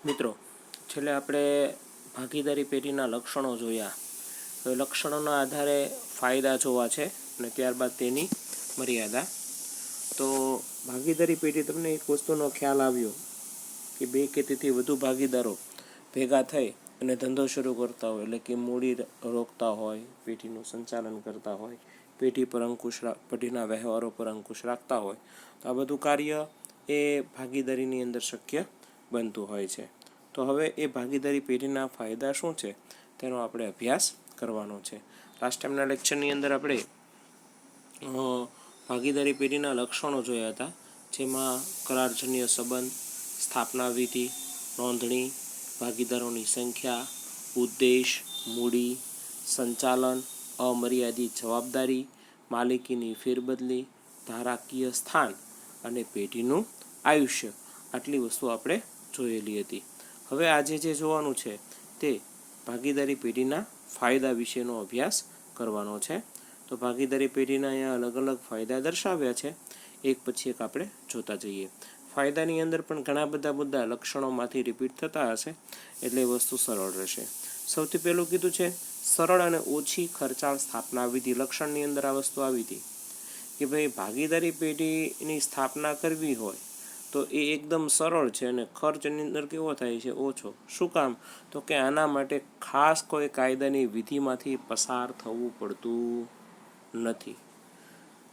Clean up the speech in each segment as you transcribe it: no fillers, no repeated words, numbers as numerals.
મિત્રો, છેલ્લે આપણે ભાગીદારી પેઢીના લક્ષણો જોયા. તો લક્ષણોના આધારે ફાયદા જોવા છે અને ત્યારબાદ તેની મર્યાદા. તો ભાગીદારી પેઢી, તમને એક વસ્તુનો ખ્યાલ આવ્યો કે બે કે તેથી વધુ ભાગીદારો ભેગા થઈ અને ધંધો શરૂ કરતા હોય, એટલે કે મૂડી રોકતા હોય, પેઢીનું સંચાલન કરતા હોય, પેઢીના વ્યવહારો પર અંકુશ રાખતા હોય, તો આ બધું કાર્ય એ ભાગીદારીની અંદર શક્ય બનતું હોય છે. તો હવે એ ભાગીદારી પેઢીના ફાયદા શું છે તેનો આપણે અભ્યાસ કરવાનો છે. લાસ્ટ ટાઈમના લેક્ચરની અંદર આપણે ભાગીદારી પેઢીના લક્ષણો જોયા હતા, જેમાં કરારજન્ય સંબંધ, સ્થાપના વિધિ, નોંધણી, ભાગીદારોની સંખ્યા, ઉદ્દેશ, મૂડી, સંચાલન, અમર્યાદિત જવાબદારી, માલિકીની ફેરબદલી, ધારાકીય સ્થાન અને પેઢીનું આયુષ્ય. આટલી વસ્તુ આપણે જોયેલી હતી. હવે આજે જે જોવાનું છે તે ભાગીદારી પેઢીના ફાયદા વિશેનો અભ્યાસ કરવાનો છે. તો ભાગીદારી પેઢીના અહીંયા અલગ અલગ ફાયદા દર્શાવ્યા છે, એક પછી એક આપણે જોતા જઈએ. ફાયદાની અંદર પણ ઘણા બધા મુદ્દા લક્ષણોમાંથી રિપીટ થતા હશે, એટલે વસ્તુ સરળ રહેશે. સૌથી પહેલું કીધું છે સરળ અને ઓછી ખર્ચાળ સ્થાપના વિધિ. લક્ષણની અંદર આ વસ્તુ આવી હતી કે ભાઈ ભાગીદારી પેઢીની સ્થાપના કરવી હોય તો એ એકદમ સરળ છે અને ખર્ચની અંદર કેવો થાય છે? ઓછો. શું કામ? તો કે આના માટે ખાસ કોઈ કાયદાની વિધિમાંથી પસાર થવું પડતું નથી.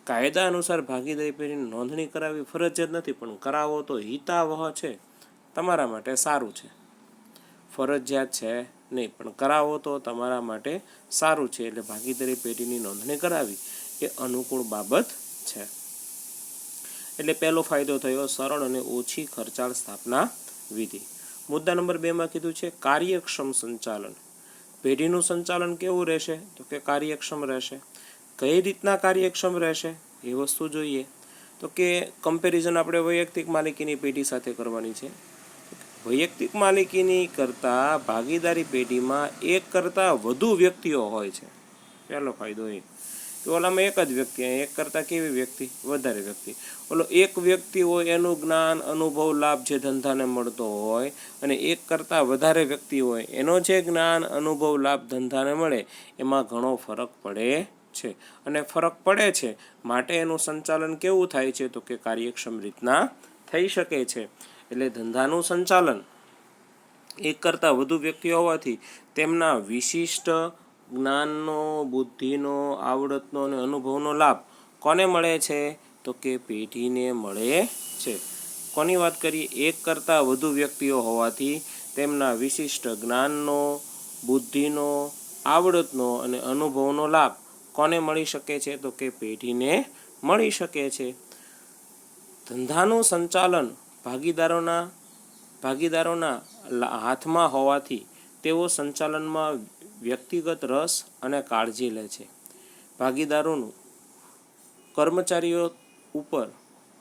કાયદા અનુસાર ભાગીદારી પેઢીની નોંધણી કરાવવી ફરજિયાત નથી, પણ કરાવો તો હિતાવહ છે, તમારા માટે સારું છે. ફરજિયાત છે નહીં, પણ કરાવો તો તમારા માટે સારું છે. એટલે ભાગીદારી પેઢીની નોંધણી કરાવી એ અનુકૂળ બાબત છે. એટલે પહેલો ફાયદો થયો સરળ અને ઓછી ખર્ચાળ સ્થાપના વિધિ. મુદ્દા નંબર 2માં કીધું છે કાર્યક્ષમ સંચાલન. પેઢીનું સંચાલન કેવું રહેશે? તો કે કાર્યક્ષમ રહેશે. કઈ રીતના કાર્યક્ષમ રહેશે એ વસ્તુ જોઈએ. તો કે કમ્પેરિઝન આપણે વૈયક્તિક માલિકીની પેઢી સાથે કરવાની છે. વૈયક્તિક માલિકીની કરતાં ભાગીદારી પેઢીમાં એક કરતાં વધુ વ્યક્તિઓ હોય છે. પહેલો ફાયદો એ કે ઓલામાં એક જ વ્યક્તિ, એક કરતાં કેવી વ્યક્તિ? વધારે વ્યક્તિ. ઓલો એક વ્યક્તિ હોય એનું જ્ઞાન, અનુભવ, લાભ જે ધંધાને મળતો હોય, અને એક કરતાં વધારે વ્યક્તિ હોય એનો જે જ્ઞાન, અનુભવ, લાભ ધંધાને મળે, એમાં ઘણો ફરક પડે છે. અને ફરક પડે છે માટે એનું સંચાલન કેવું થાય છે? તો કે કાર્યક્ષમ રીતના થઈ શકે છે. એટલે ધંધાનું સંચાલન એક કરતાં વધુ વ્યક્તિઓ હોવાથી તેમના વિશિષ્ટ જ્ઞાનનો, બુદ્ધિનો, આવડતનો અને અનુભવનો લાભ કોને મળે છે? તો કે પેઢીને મળે છે. કોની વાત કરીએ? એક કરતાં વધુ વ્યક્તિઓ હોવાથી તેમના વિશિષ્ટ જ્ઞાનનો, બુદ્ધિનો, આવડતનો અને અનુભવનો લાભ કોને મળી શકે છે? તો કે પેઢીને મળી શકે છે. ધંધાનું સંચાલન ભાગીદારોના હાથમાં હોવાથી તેઓ સંચાલનમાં વ્યક્તિગત રસ અને કાળજી લે છે. ભાગીદારોનું કર્મચારીઓ ઉપર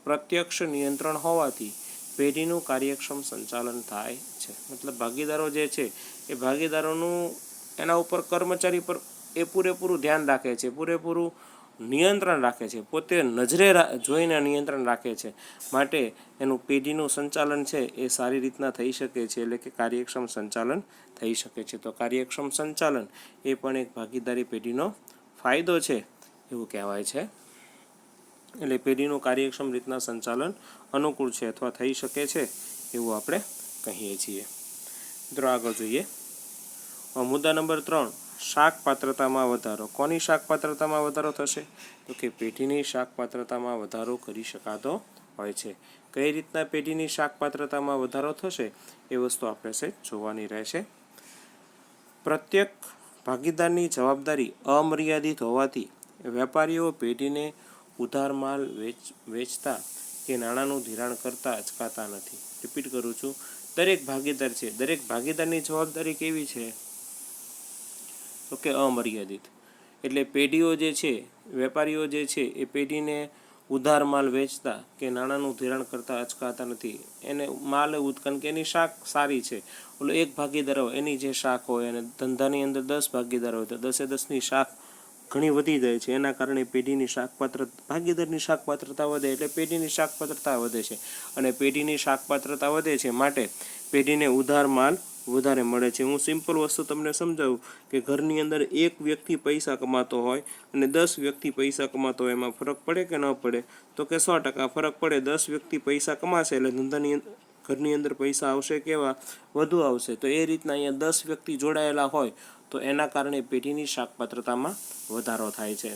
પ્રત્યક્ષ નિયંત્રણ હોવાથી પેઢીનું કાર્યક્ષમ સંચાલન થાય છે. મતલબ ભાગીદારો જે છે એ ભાગીદારોનું એના ઉપર કર્મચારી પર એ પૂરેપૂરું ધ્યાન રાખે છે, પૂરેપૂરું નિયંત્રણ રાખે છે, પોતે નજરે જોઈને નિયંત્રણ રાખે છે. માટે એનું પેઢીનું સંચાલન છે એ સારી રીતના થઈ શકે છે, એટલે કે કાર્યક્ષમ સંચાલન થઈ શકે છે. તો કાર્યક્ષમ સંચાલન એ પણ એક ભાગીદારી પેઢીનો ફાયદો છે એવું કહેવાય છે. એટલે પેઢીનું કાર્યક્ષમ રીતના સંચાલન અનુકૂળ છે અથવા થઈ શકે છે એવું આપણે કહીએ છીએ. મિત્રો આગળ જોઈએ. મુદ્દા નંબર 3, શાક પાત્રતામાં વધારો. કોની શાક પાત્રતામાં વધારો થશે? તો કે પેઢીની શાક પાત્રતામાં વધારો કરી શકાતો હોય છે. કઈ રીતના પેઢીની શાક પાત્રતામાં વધારો થશે એ વસ્તુ આપણે જોવાની રહેશે. પ્રત્યેક ભાગીદારની જવાબદારી અમર્યાદિત હોવાથી વેપારીઓ પેઢીને ઉધાર માલ વેચતા કે નાણાંનું ધિરાણ કરતા અચકાતા નથી. રિપીટ કરું છું, દરેક ભાગીદાર છે, દરેક ભાગીદારની જવાબદારી કેવી છે? તો કે અમર્યાદિત. એટલે પેઢીઓ જે છે, વેપારીઓ જે છે એ પેઢીને ઉધાર માલ વેચતા કે નાણાંનું ધિરાણ કરતા અચકાતા નથી. એને માલ ઉત્કન કે એની શાક સારી છે, ઓલો એક ભાગીદાર હોય એની જે શાક હોય, અને ધંધાની અંદર 10 ભાગીદાર હોય તો 10 એ 10ની શાક ઘણી વધી જાય છે. એના કારણે પેઢીની ભાગીદારની શાકપાત્રતા વધે એટલે પેઢીની શાકપાત્રતા વધે છે, અને પેઢીની શાકપાત્રતા વધે છે માટે પેઢીને ઉધાર માલ વધારે મળે છે. હું સિમ્પલ વસ્તુ તમને સમજાવું કે ઘરની અંદર એક વ્યક્તિ પૈસા કમાતો હોય અને 10 વ્યક્તિ પૈસા કમાતો હોય, એમાં ફરક પડે કે ન પડે? તો કે 100% ફરક પડે. 10 વ્યક્તિ પૈસા કમાશે એટલે ઘરની અંદર પૈસા આવશે કેવા? વધુ આવશે. તો એ રીતના અહીંયા 10 વ્યક્તિ જોડાયેલા હોય તો એના કારણે પેઢીની શાકપાત્રતામાં વધારો થાય છે.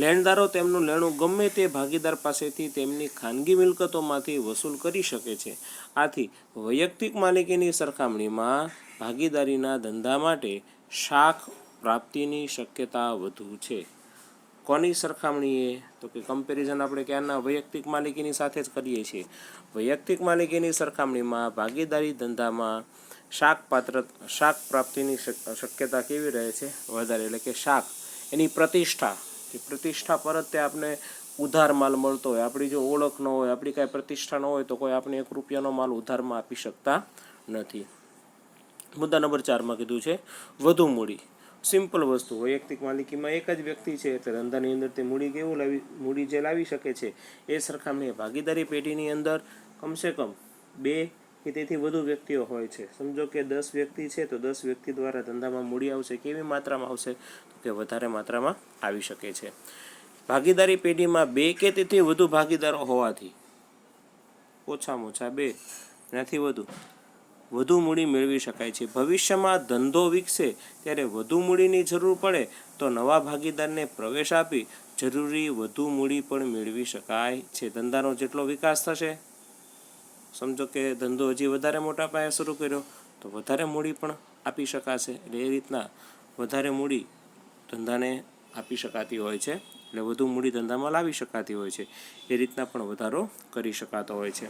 લેણદારો તેમનું લેણું ગમે તે ભાગીદાર પાસેથી તેમની ખાનગી મિલકતોમાંથી વસૂલ કરી શકે છે. આથી વૈયક્તિક માલિકીની સરખામણીમાં ભાગીદારીના ધંધા માટે શાખ પ્રાપ્તિની શક્યતા વધુ છે. કોની સરખામણીએ? તો કે કમ્પેરિઝન આપણે ક્યારના વૈયક્તિક માલિકીની સાથે જ કરીએ છીએ. વૈયક્તિક માલિકીની સરખામણીમાં ભાગીદારી ધંધામાં શાખ પ્રાપ્તિની શક્યતા કેવી રહે છે? વધારે. એટલે કે શાખ એની પ્રતિષ્ઠા પરત તે આપણે ઉધાર માલ મળતો હોય. આપણી જો ઓળખ ન હોય, આપણી કાંઈ પ્રતિષ્ઠા ન હોય તો કોઈ આપણે 1 રૂપિયાનો માલ ઉધારમાં આપી શકતા નથી. મુદ્દા નંબર 4 કીધું છે વધુ મૂડી. સિમ્પલ વસ્તુ, વૈયક્તિક માલિકીમાં એક જ વ્યક્તિ છે એટલે ધંધાની અંદર તે મૂડી જે લાવી શકે છે એ સરખામણીએ ભાગીદારી પેઢીની અંદર કમસે કમ 2 કે તેથી વધુ વ્યક્તિઓ હોય છે. સમજો કે 10 વ્યક્તિ છે તો 10 વ્યક્તિ દ્વારા ધંધામાં મૂડી આવશે. કેવી માત્રામાં આવશે? તો કે વધારે માત્રામાં આવી શકે છે. ભાગીદારી પેઢીમાં 2 કે તેથી વધુ ભાગીદારો હોવાથી ઓછામાં ઓછા 2 એનાથી વધુ મૂડી મેળવી શકાય છે. ભવિષ્યમાં ધંધો વિકસે ત્યારે વધુ મૂડીની જરૂર પડે તો નવા ભાગીદારને પ્રવેશ આપી જરૂરી વધુ મૂડી પણ મેળવી શકાય છે. ધંધાનો જેટલો વિકાસ થશે, સમજો કે ધંધો હજી વધારે મોટા પાયે શરૂ કર્યો તો વધારે મૂડી પણ આપી શકાશે. એટલે એ રીતના વધારે મૂડી ધંધાને આપી શકાતી હોય છે, એટલે વધુ મૂડી ધંધામાં લાવી શકાતી હોય છે. એ રીતના પણ વધારો કરી શકાતો હોય છે.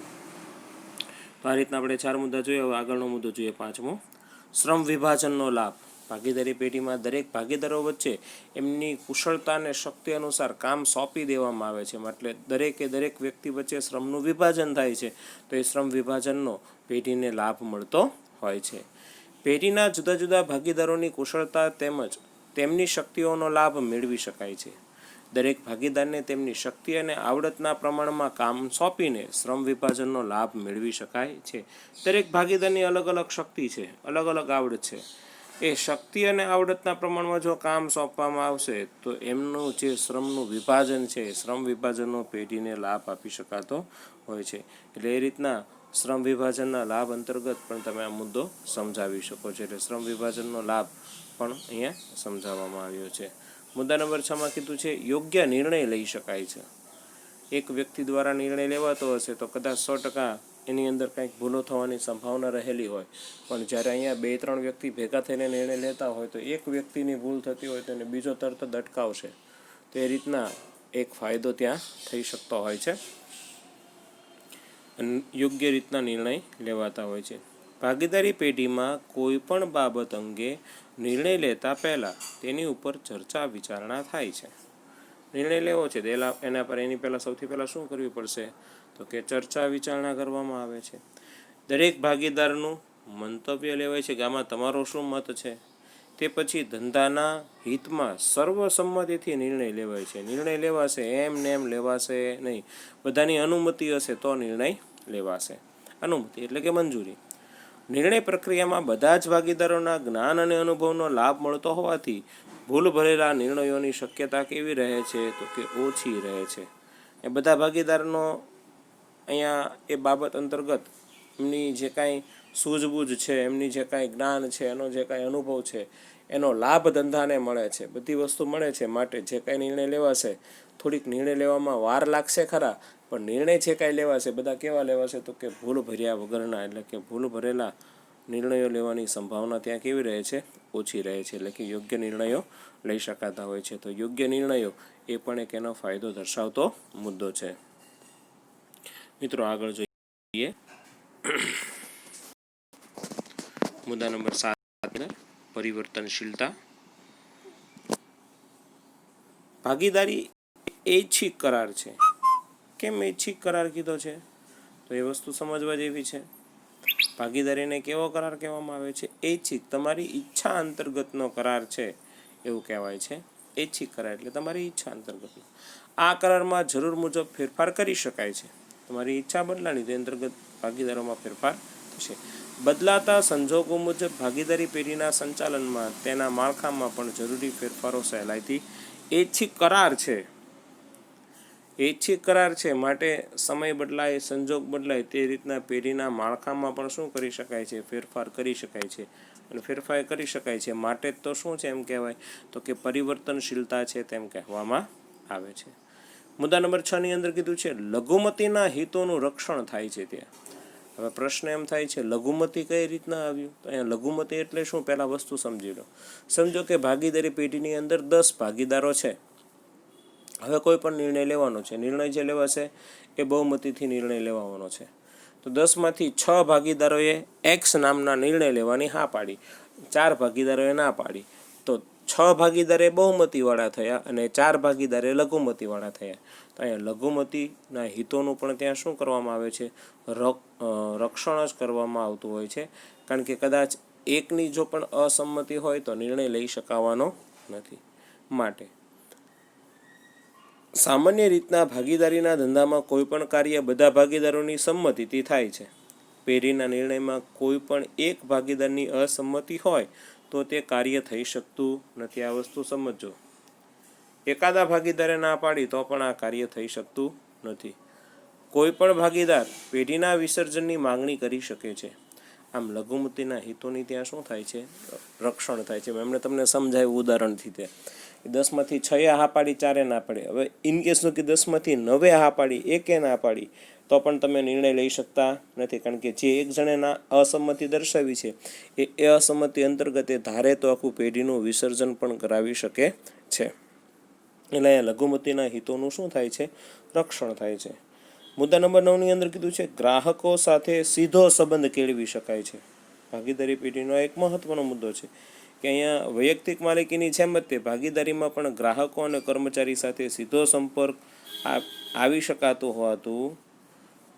તો આ રીતના આપણે 4 મુદ્દા જોઈએ. હવે આગળનો મુદ્દો જોઈએ 5મો. શ્રમ વિભાજનનો લાભ. ભાગીદારી પેઢીમાં દરેક ભાગીદારો વચ્ચે એમની કુશળતા અને શક્તિ અનુસાર કામ સોંપી દેવામાં આવે છે. એટલે દરેક વ્યક્તિ વચ્ચે શ્રમનું વિભાજન થાય છે, તો એ શ્રમ વિભાજનનો પેઢીને લાભ મળતો હોય છે. પેઢીના જુદા જુદા ભાગીદારોની કુશળતા તેમજ તેમની શક્તિઓનો લાભ મેળવી શકાય છે. દરેક ભાગીદારને તેમની શક્તિ અને આવડતના પ્રમાણમાં કામ સોંપીને શ્રમ વિભાજનનો લાભ મેળવી શકાય છે. દરેક ભાગીદારની અલગ અલગ શક્તિ છે, અલગ અલગ આવડત છે. એ શક્તિ અને આવડતના પ્રમાણમાં જો કામ સોંપવામાં આવશે તો એમનું જે શ્રમનું વિભાજન છે, શ્રમ વિભાજનનો પેઢીને લાભ આપી શકાતો હોય છે. એટલે એ રીતના શ્રમ વિભાજનના લાભ અંતર્ગત પણ તમે આ મુદ્દો સમજાવી શકો છો. એટલે શ્રમ વિભાજનનો લાભ પણ અહીંયા સમજાવવામાં આવ્યો છે. મુદ્દા નંબર 6 કીધું છે યોગ્ય નિર્ણય લઈ શકાય છે. એક વ્યક્તિ દ્વારા નિર્ણય લેવાતો હશે તો કદાચ 100% એની અંદર કંઈક ભૂલો થવાની સંભાવના રહેલી હોય, પણ જ્યારે અહીંયા 2-3 વ્યક્તિ ભેગા થઈને નિર્ણય લેતા હોય તો એક વ્યક્તિની ભૂલ થતી હોય તો એને બીજો તરત જ અટકાવશે. તો એ રીતના એક ફાયદો ત્યાં થઈ શકતો હોય છે. યોગ્ય રીતના નિર્ણય લેવાતા હોય છે. ભાગીદારી પેઢીમાં કોઈ પણ બાબત અંગે નિર્ણય લેતા પહેલાં તેની ઉપર ચર્ચા વિચારણા થાય છે. નિર્ણય લેવો છે તો એની પહેલાં સૌથી પહેલાં શું કરવી પડશે? તો કે ચર્ચા વિચારણા કરવામાં આવે છે. દરેક ભાગીદારનું મંતવ્ય લેવાય છે કે આમાં તમારો શું મત છે. તે પછી ધંધાના હિતમાં સર્વસંમતિથી નિર્ણય લેવાય છે. નિર્ણય લેવાશે એમ ને એમ લેવાશે નહીં, બધાની અનુમતિ હશે તો નિર્ણય લેવાશે. અનુમતિ એટલે કે મંજૂરી. નિર્ણય પ્રક્રિયામાં બધા જ ભાગીદારોના જ્ઞાન અને અનુભવનો લાભ મળતો હોવાથી ભૂલ ભરેલા નિર્ણયોની શક્યતા કેવી રહે છે? તો કે ઓછી રહે છે. એ બધા ભાગીદારનો અહીંયા એ બાબત અંતર્ગત એમની જે કાંઈ સૂઝબૂઝ છે, એમની જે કાંઈ જ્ઞાન છે, એનો જે કાંઈ અનુભવ છે, એનો લાભ ધંધાને મળે છે. બધી વસ્તુ મળે છે માટે જે કાંઈ નિર્ણય લેવાશે, થોડીક નિર્ણય લેવામાં વાર લાગશે ખરા, પણ નિર્ણય જે કાંઈ લેવાશે બધા કેવા લેવાશે? તો કે ભૂલ ભર્યા વગરના, એટલે કે ભૂલ ભરેલા નિર્ણયો લેવાની સંભાવના ત્યાં કેવી રહે છે? ઓછી રહે છે. એટલે કે યોગ્ય નિર્ણયો લઈ શકાતા હોય છે. તો યોગ્ય નિર્ણયો એ પણ એક એનો ફાયદો દર્શાવતો મુદ્દો છે. મિત્રો આગળ જોઈએ મુદ્દા નંબર 7, પરિવર્તનશીલતા. ભાગીદારી ઐચ્છિક કરાર છે. કેમ ઐચ્છિક કરાર કીધો છે? તો એ વસ્તુ સમજવા જેવી છે. ભાગીદારીને કેવો કરાર કહેવામાં આવે છે? ઐચ્છિક, તમારી ઈચ્છા અંતર્ગતનો કરાર છે એવું કહેવાય છે. ઐચ્છિક કરાર એટલે તમારી ઈચ્છા અંતર્ગત. આ કરારમાં જરૂર મુજબ ફેરફાર કરી શકાય છે. તમારી ઈચ્છા બદલાણી તે અંતર્ગત ભાગીદારોમાં ફેરફાર થશે. બદલાતા સંજોગો મુજબ ભાગીદારી પેઢીના સંચાલનમાં તેના માળખામાં પણ જરૂરી ફેરફારો સહેલાઈથી ઐચ્છિક કરાર છે. ઐચ્છિક કરાર છે માટે સમય બદલાય, સંજોગ બદલાય તે રીતના પેઢીના માળખામાં પણ શું કરી શકાય છે? ફેરફાર કરી શકાય છે. અને ફેરફાર કરી શકાય છે માટે તો શું છે એમ કહેવાય તો કે પરિવર્તનશીલતા છે તેમ કહેવામાં આવે છે. મુદ્દા નંબર 6 ની અંદર કીધું છે લઘુમતીના હિતોનું રક્ષણ થાય છે. ત્યાં હવે પ્રશ્ન એમ થાય છે લઘુમતી કઈ રીતના આવ્યું? તો અહીંયા લઘુમતી એટલે શું? પહેલાં વસ્તુ સમજી લો. સમજો કે ભાગીદારી પેઢીની અંદર 10 ભાગીદારો છે. હવે કોઈ પણ નિર્ણય લેવાનો છે. નિર્ણય જે લેવાશે એ બહુમતીથી નિર્ણય લેવાનો છે. તો 10માંથી 6 ભાગીદારોએ એક્સ નામના નિર્ણય લેવાની હા પાડી, 4 ભાગીદારોએ ના પાડી. તો 6 ભાગીદારે બહુમતીવાળા થયા અને 4 ભાગીદારે લઘુમતીવાળા થયા. તો અહીંયા લઘુમતીના હિતોનું પણ ત્યાં શું કરવામાં આવે છે? રક્ષણ જ કરવામાં આવતું હોય છે. કારણ કે કદાચ એકની જો પણ અસંમતિ હોય તો નિર્ણય લઈ શકાવાનો નથી. માટે સામાન્ય રીતના ભાગીદારીના ધંધામાં કોઈ પણ કાર્ય બધા ભાગીદારોની સંમતિથી થાય છે. પેઢીના નિર્ણયમાં કોઈ પણ એક ભાગીદારની અસંમતિ હોય તો તે કાર્ય થઈ શકતું નથી. આ વસ્તુ સમજો. એકાદા ભાગીદારે ના પાડી તો પણ આ કાર્ય થઈ શકતું નથી. કોઈ પણ ભાગીદાર પેઢીના વિસર્જનની માંગણી કરી શકે છે. આમ લઘુમતીના હિતોની ત્યાં શું થાય છે? રક્ષણ થાય છે. એમણે તમને સમજાવ્યું ઉદાહરણથી. તે 10માંથી 6 હા પાડી, 4 ના પાડી. હવે ઇનકેસનું કે 10માંથી 9 હા પાડી, 1 ના પાડી તો પણ તમે નિર્ણય લઈ શકતા નથી. કારણ કે જે એક જણે અસંમતિ દર્શાવી છે એ અસંમતિ અંતર્ગત એ ધારે તો આખું પેઢીનું વિસર્જન પણ કરાવી શકે છે. એટલે અહીંયા લઘુમતીના હિતોનું શું થાય છે? રક્ષણ થાય છે. મુદ્દા નંબર 9 ની અંદર કીધું છે ગ્રાહકો સાથે સીધો સંબંધ કેળવી શકાય છે. ભાગીદારી પેઢીનો એક મહત્વનો મુદ્દો છે કે અહીંયા વૈયક્તિક માલિકીની જેમ જ તે ભાગીદારીમાં પણ ગ્રાહકો અને કર્મચારી સાથે સીધો સંપર્ક આવી શકાતું હોવાતું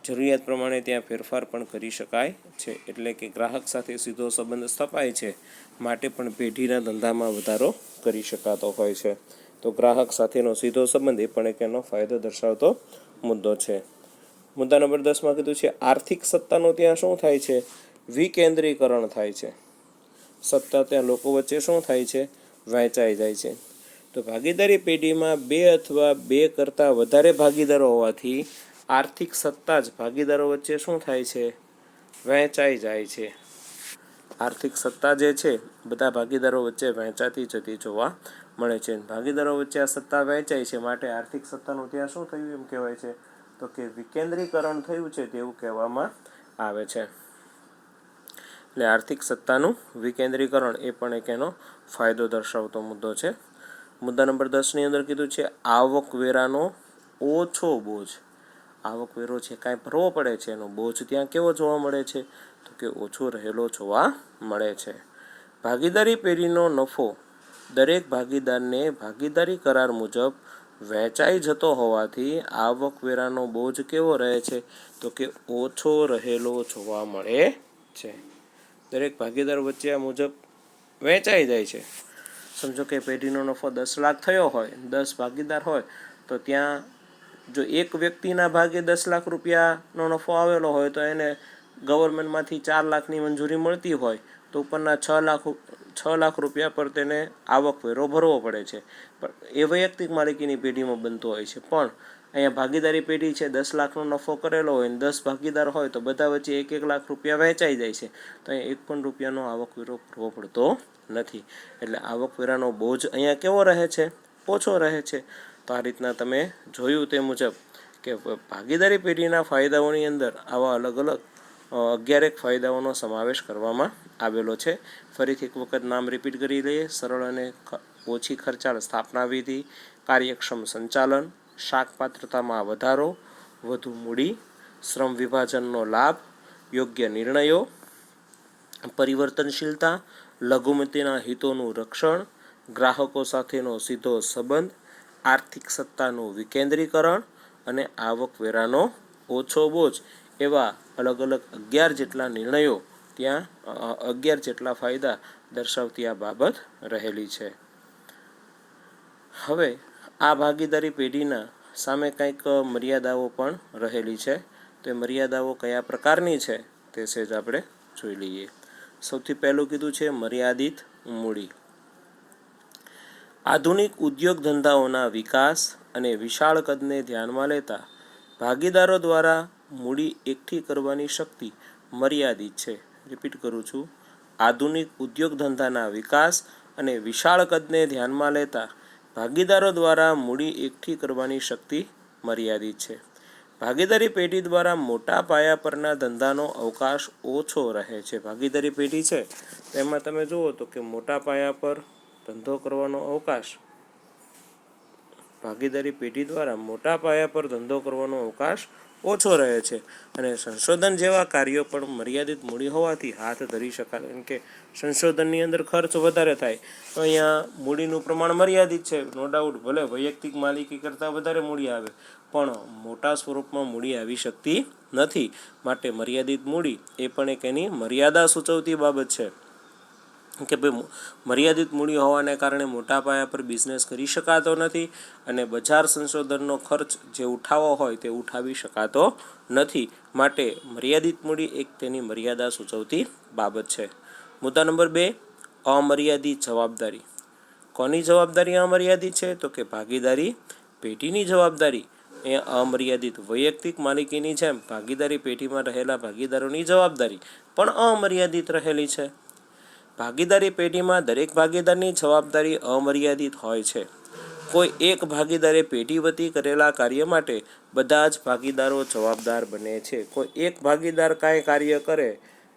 જરૂરિયાત પ્રમાણે ત્યાં ફેરફાર પણ કરી શકાય છે. એટલે કે ગ્રાહક સાથે સીધો સંબંધ સ્થપાય છે માટે પણ પેઢીના ધંધામાં વધારો કરી શકાતો હોય છે. તો ગ્રાહક સાથેનો સીધો સંબંધ એ પણ એક એનો ફાયદો દર્શાવતો મુદ્દો છે. મુદ્દા નંબર 10માં કીધું છે આર્થિક સત્તાનું ત્યાં શું થાય છે? વિકેન્દ્રીકરણ થાય છે. સત્તા ત્યાં લોકો વચ્ચે શું થાય છે? વહેંચાઈ જાય છે. તો ભાગીદારી પેઢીમાં 2 અથવા 2 કરતાં વધારે ભાગીદારો હોવાથી આર્થિક સત્તા જ ભાગીદારો વચ્ચે શું થાય છે? વહેંચાઈ જાય છે. આર્થિક સત્તા જે છે બધા ભાગીદારો વચ્ચે વહેંચાતી જતી જોવા મળે છે. ભાગીદારો વચ્ચે આ સત્તા વહેંચાય છે માટે આર્થિક સત્તાનું ત્યાં શું થયું એમ કહેવાય છે? તો કે વિકેન્દ્રીકરણ થયું છે તેવું કહેવામાં આવે છે. એટલે આર્થિક સત્તાનું વિકેન્દ્રીકરણ એ પણ એક એનો ફાયદો દર્શાવતો મુદ્દો છે. મુદ્દા નંબર 10 ની અંદર કીધું છે આવકવેરાનો ઓછો બોજ. આવકવેરો છે કાંઈ ભરવો પડે છે એનો બોજ ત્યાં કેવો જોવા મળે છે? તો કે ઓછો રહેલો જોવા મળે છે. ભાગીદારી પેઢીનો નફો દરેક ભાગીદારને ભાગીદારી કરાર મુજબ વહેંચાઈ જતો હોવાથી આવકવેરાનો બોજ કેવો રહે છે? તો કે ઓછો રહેલો જોવા મળે છે. દરેક ભાગીદાર વચ્ચે આ મુજબ વહેંચાઈ જાય છે. સમજો કે પેઢીનો નફો 10 લાખ થયો હોય, 10 ભાગીદાર હોય તો ત્યાં જો એક વ્યક્તિના ભાગે 10 લાખ રૂપિયાનો નફો આવેલો હોય તો એને ગવર્મેન્ટમાંથી 4 લાખની મંજૂરી મળતી હોય તો ઉપરના 6 લાખ રૂપિયા પર તેને આવકવેરો ભરવો પડે છે. પણ એ વૈયક્તિક માલિકીની પેઢીમાં બનતો હોય છે. પણ અહીંયા ભાગીદારી પેઢી છે, 10 લાખનો નફો કરેલો હોય, 10 ભાગીદાર હોય તો બધા વચ્ચે 1-1 લાખ રૂપિયા વહેંચાઈ જાય છે. તો અહીંયા 1 પણ રૂપિયાનો આવકવેરો ભરવો પડતો નથી. એટલે આવકવેરાનો બોજ અહીંયા કેવો રહે છે? ઓછો રહે છે. તો આ રીતના તમે જોયું તે મુજબ કે ભાગીદારી પેઢીના ફાયદાઓની અંદર આવા અલગ અલગ 11 ફાયદાઓનો સમાવેશ કરવામાં આવેલો છે. ફરીથી એક વખત નામ રિપીટ કરી લઈએ. સરળ અને ઓછી ખર્ચાળ સ્થાપના વિધિ, કાર્યક્ષમ સંચાલન, શાક પાત્રતામાં વધારો, વધુ મૂડી, શ્રમ વિભાજનનો લાભ, યોગ્ય નિર્ણયો, પરિવર્તનશીલતા, લઘુમતીના હિતોનું રક્ષણ, ગ્રાહકો સાથેનો સીધો સંબંધ, આર્થિક સત્તાનું વિકેન્દ્રીકરણ અને આવકવેરાનો ઓછો બોજ એવા અલગ અલગ 11 જેટલા નિર્ણયો ત્યાં 11 જેટલા ફાયદા દર્શાવતી આ બાબત રહેલી છે. હવે આ ભાગીદારી પેઢીના સામે કંઈક મર્યાદાઓ પણ રહેલી છે. તો એ મર્યાદાઓ કયા પ્રકારની છે તે સેજ આપણે જોઈ લઈએ. સૌથી પહેલું કીધું છે મર્યાદિત મૂડી. આધુનિક ઉદ્યોગ ધંધાઓના વિકાસ અને વિશાળ કદને ધ્યાનમાં લેતા ભાગીદારો દ્વારા મૂડી એકઠી કરવાની શક્તિ મર્યાદિત છે. રિપીટ કરું છું. આધુનિક ઉદ્યોગ ધંધાના વિકાસ અને વિશાળ કદને ધ્યાનમાં લેતા ભાગીદારો દ્વારા મૂડી એકઠી કરવાની શક્તિ મર્યાદિત છે. ભાગીદારી પેઢી દ્વારા મોટા પાયા પરના ધંધાનો અવકાશ ઓછો રહે છે. ભાગીદારી પેઢી છે તેમાં તમે જુઓ તો કે મોટા પાયા પર ધંધો કરવાનો અવકાશ, ભાગીદારી પેઢી દ્વારા મોટા પાયા પર ધંધો કરવાનો અવકાશ ઓછો રહે છે. અને સંશોધન જેવા કાર્યો પણ મર્યાદિત મૂડી હોવાથી હાથ ધરી શકાય. કેમ કે સંશોધનની અંદર ખર્ચ વધારે થાય તો અહીંયા મૂડીનું પ્રમાણ મર્યાદિત છે. નો ડાઉટ, ભલે વૈયક્તિક માલિકી કરતાં વધારે મૂડી આવે પણ મોટા સ્વરૂપમાં મૂડી આવી શકતી નથી. માટે મર્યાદિત મૂડી એ પણ એક એની મર્યાદા સૂચવતી બાબત છે કે ભાઈ મર્યાદિત મૂડી હોવાને કારણે મોટા પાયા પર બિઝનેસ કરી શકાતો નથી અને બજાર સંશોધનનો ખર્ચ જે ઉઠાવવો હોય તે ઉઠાવી શકાતો નથી. માટે મર્યાદિત મૂડી એક તેની મર્યાદા સૂચવતી બાબત છે. મુદ્દા નંબર 2, અમર્યાદિત જવાબદારી. કોની જવાબદારી અમર્યાદિત છે? તો કે ભાગીદારી પેઢીની જવાબદારી એ અમર્યાદિત. વૈયક્તિક માલિકીની જેમ ભાગીદારી પેઢીમાં રહેલા ભાગીદારોની જવાબદારી પણ અમર્યાદિત રહેલી છે. ભાગીદારી પેઢીમાં દરેક ભાગીદારની જવાબદારી અમર્યાદિત હોય છે. કોઈ એક ભાગીદારે પેઢી વતી કરેલા કાર્ય માટે બધા જ ભાગીદારો જવાબદાર બને છે. કોઈ એક ભાગીદાર કાંઈ કાર્ય કરે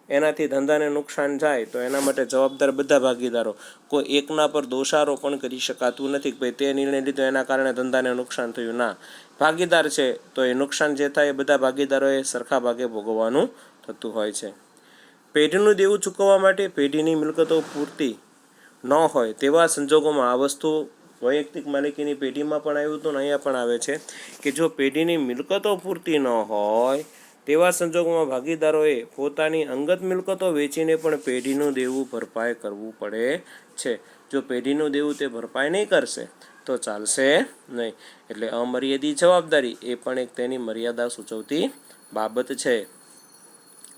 એનાથી ધંધાને નુકસાન જાય તો એના માટે જવાબદાર બધા ભાગીદારો. કોઈ એકના પર દોષારોપણ કરી શકાતું નથી કે ભાઈ તે નિર્ણય લીધો એના કારણે ધંધાને નુકસાન થયું. ના, ભાગીદાર છે તો એ નુકસાન જે થાય એ બધા ભાગીદારોએ સરખા ભાગે ભોગવવાનું થતું હોય છે. પેઢીનું દેવું ચૂકવવા માટે પેઢીની મિલકતો પૂરતી ન હોય તેવા સંજોગોમાં આ વસ્તુ વૈયક્તિક માલિકીની પેઢીમાં પણ આવ્યું હતું ને અહીંયા પણ આવે છે કે જો પેઢીની મિલકતો પૂરતી ન હોય તેવા સંજોગોમાં ભાગીદારોએ પોતાની અંગત મિલકતો વેચીને પણ પેઢીનું દેવું ભરપાઈ કરવું પડે છે. જો પેઢીનું દેવું તે ભરપાઈ નહીં કરશે તો ચાલશે નહીં. એટલે અમર્યાદિત જવાબદારી એ પણ એક તેની મર્યાદા સૂચવતી બાબત છે.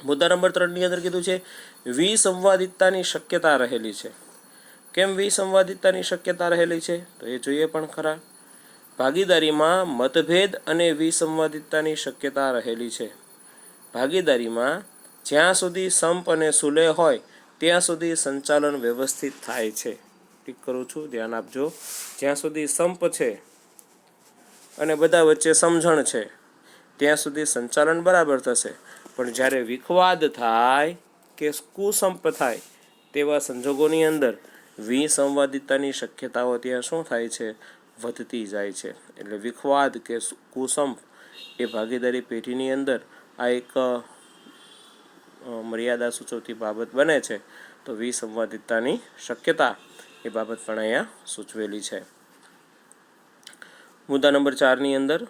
મુદ્દા નંબર 3ની અંદર કીધું છે વિસંવાદિતતાની શક્યતા રહેલી છે. કેમ વિસંવાદિતતાની શક્યતા રહેલી છે તો એ જોઈએ પણ ખરા. ભાગીદારીમાં મતભેદ અને વિસંવાદિતતાની શક્યતા રહેલી છે. ભાગીદારીમાં જ્યાં સુધી સંપ અને સુલેહ હોય ત્યાં સુધી સંચાલન વ્યવસ્થિત થાય છે. ઠીક કરું છું, ધ્યાન આપજો. જ્યાં સુધી સંપ છે અને બધા વચ્ચે સમજણ છે ત્યાં સુધી સંચાલન બરાબર થશે. પણ જ્યારે વિખવાદ થાય કે કુસંપ થાય તેવા સંજોગોની અંદર વિસંવાદિતતાની શક્યતાઓ ત્યાં શું થાય છે? વધતી જાય છે. એટલે વિખવાદ કે કુસંપ એ ભાગીદારી પેઢીની અંદર આ એક મર્યાદા સૂચવતી બાબત બને છે. તો વિસંવાદિતતાની શક્યતા એ બાબત પણ અહીંયા સૂચવેલી છે. મુદ્દા નંબર 4ની અંદર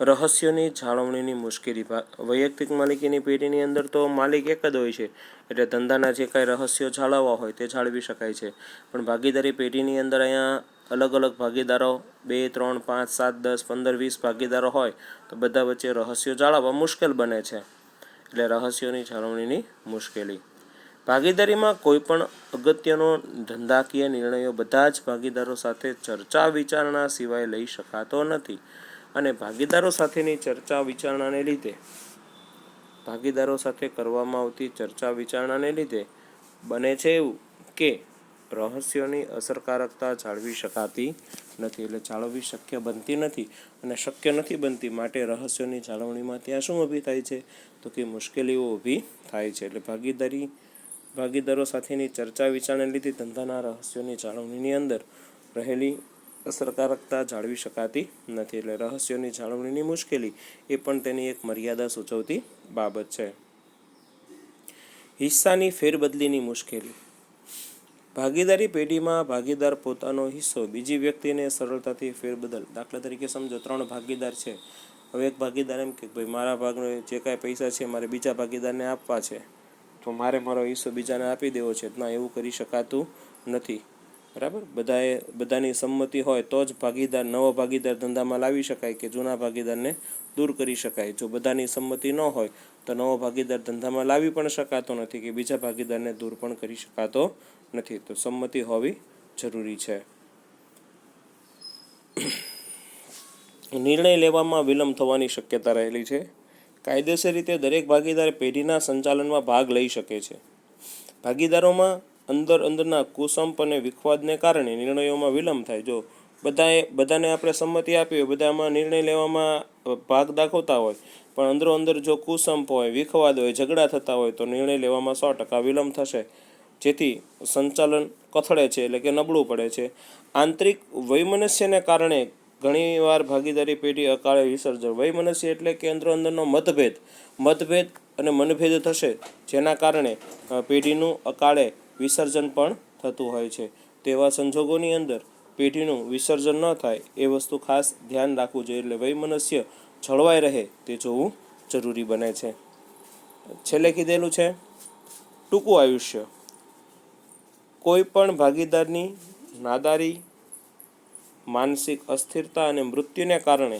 રહસ્યોની જાળવણીની મુશ્કેલી. વૈયક્તિક માલિકીની પેઢીની અંદર તો માલિક એક જ હોય છે એટલે ધંધાના જે કાંઈ રહસ્યો જાળવવા હોય તે જાળવી શકાય છે. પણ ભાગીદારી પેઢીની અંદર અહીંયા અલગ અલગ ભાગીદારો 2, 3, 5, 7, 10, 15, 20 ભાગીદારો હોય તો બધા વચ્ચે રહસ્યો જાળવવા મુશ્કેલ બને છે. એટલે રહસ્યોની જાળવણીની મુશ્કેલી. ભાગીદારીમાં કોઈ પણ અગત્યનો ધંધાકીય નિર્ણયો બધા જ ભાગીદારો સાથે ચર્ચા વિચારણા સિવાય લઈ શકાતો નથી. અને ભાગીદારો સાથેની ચર્ચા વિચારણાને લીધે ભાગીદારો સાથે કરવામાં આવતી ચર્ચા વિચારણાને લીધે બને છે એવું કે રહસ્યોની અસરકારકતા જાળવી શકાતી નથી. એટલે જાળવવી શક્ય બનતી નથી અને શક્ય નથી બનતી માટે રહસ્યોની જાળવણીમાં ત્યાં શું ઊભી થાય છે તો કે મુશ્કેલીઓ ઊભી થાય છે. એટલે ભાગીદારો સાથેની ચર્ચા વિચારણાને લીધે ધંધાના રહસ્યોની જાળવણીની અંદર રહેલી અસરકારકતા જાળવી શકાતી નથી. એટલે રહસ્યોની જાળવણીની મુશ્કેલી એ પણ તેની એક મર્યાદા સૂચવતી બાબત છે. હિસ્સાની ફેરબદલીની મુશ્કેલી. ભાગીદારી પેઢીમાં ભાગીદાર પોતાનો હિસ્સો બીજી વ્યક્તિને સરળતાથી ફેરબદલ. દાખલા તરીકે સમજો 3 ભાગીદાર છે. હવે એક ભાગીદાર એમ કે ભાઈ મારા ભાગનો જે કાંઈ પૈસા છે મારે બીજા ભાગીદારને આપવા છે તો મારે મારો હિસ્સો બીજાને આપી દેવો છે. ના, એવું કરી શકાતું નથી. બરાબર, બધાની સંમતિ હોય તો જ નવો ભાગીદાર ધંધામાં લાવી શકાય કે જૂના ભાગીદારને દૂર કરી શકાય. જો બધાની સંમતિ ન હોય તો નવો ભાગીદાર ધંધામાં લાવી પણ શકાતો નથી કે બીજા ભાગીદારને દૂર પણ કરી શકાતો નથી. તો સંમતિ હોવી જરૂરી છે. નિર્ણય લેવામાં વિલંબ થવાની શક્યતા રહેલી છે. કાયદેસર રીતે દરેક ભાગીદાર પેઢીના સંચાલનમાં ભાગ લઈ શકે છે. ભાગીદારોમાં અંદરના કુસંપ અને વિખવાદને કારણે નિર્ણયોમાં વિલંબ થાય. જો બધાને આપણે સંમતિ આપી હોય, બધામાં નિર્ણય લેવામાં ભાગ દાખવતા હોય, પણ અંદર જો કુસંપ હોય, વિખવાદ હોય, ઝઘડા થતા હોય તો નિર્ણય લેવામાં 100% વિલંબ થશે, જેથી સંચાલન કથળે છે, એટલે કે નબળું પડે છે. આંતરિક વૈમનસ્યને કારણે ઘણીવાર ભાગીદારી પેઢી અકાળે વિસર્જન. વૈમનસ્ય એટલે કે અંદરનો મતભેદ અને મનભેદ થશે, જેના કારણે પેઢીનું અકાળે વિસર્જન પણ થતું હોય છે. તેવા સંજોગોની અંદર પેઢીનું વિસર્જન ન થાય એ વસ્તુ ખાસ ધ્યાન રાખવું જોઈએ. એટલે વૈમનસ્ય જળવાઈ રહે તે જોવું જરૂરી બને છે. છેલ્લે કીધેલું છે ટૂંકું આયુષ્ય. કોઈ પણ ભાગીદારની નાદારી, માનસિક અસ્થિરતા અને મૃત્યુને કારણે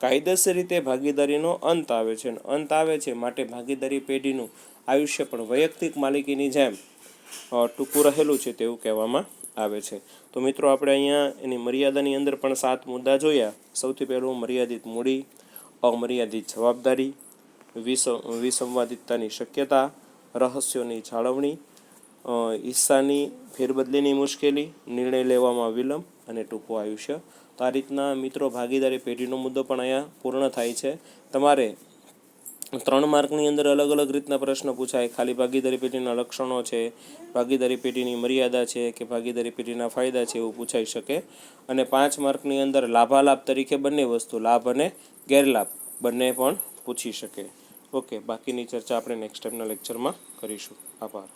કાયદેસર રીતે ભાગીદારીનો અંત આવે છે. માટે ભાગીદારી પેઢીનું આયુષ્ય પણ વૈયક્તિક માલિકીની જેમ ટૂંકું રહેલું છે તેવું કહેવામાં આવે છે. તો મિત્રો, આપણે અહીંયા એની મર્યાદાની અંદર પણ 7 મુદ્દા જોયા. સૌથી પહેલું મર્યાદિત મૂડી, અમર્યાદિત જવાબદારી, વિસંવાદિતતાની શક્યતા, રહસ્યોની જાળવણી, હિસ્સાની ફેરબદલીની મુશ્કેલી, નિર્ણય લેવામાં વિલંબ અને ટૂંકું આયુષ્ય. તો આ રીતના મિત્રો ભાગીદારી પેઢીનો મુદ્દો પણ અહીંયા પૂર્ણ થાય છે. તમારે 3 માર્કની અંદર અલગ અલગ રીતના પ્રશ્ન પૂછાય. ખાલી ભાગીદારી પેઢીના લક્ષણો છે, ભાગીદારી પેઢીની મર્યાદા છે કે ભાગીદારી પેઢીના ફાયદા છે એવું પૂછાઈ શકે. અને 5 માર્કની અંદર લાભાલાભ તરીકે બંને વસ્તુ, લાભ અને ગેરલાભ બંને પણ પૂછી શકે. ઓકે, બાકીની ચર્ચા આપણે નેક્સ્ટ ટાઈમના લેક્ચરમાં કરીશું. આભાર.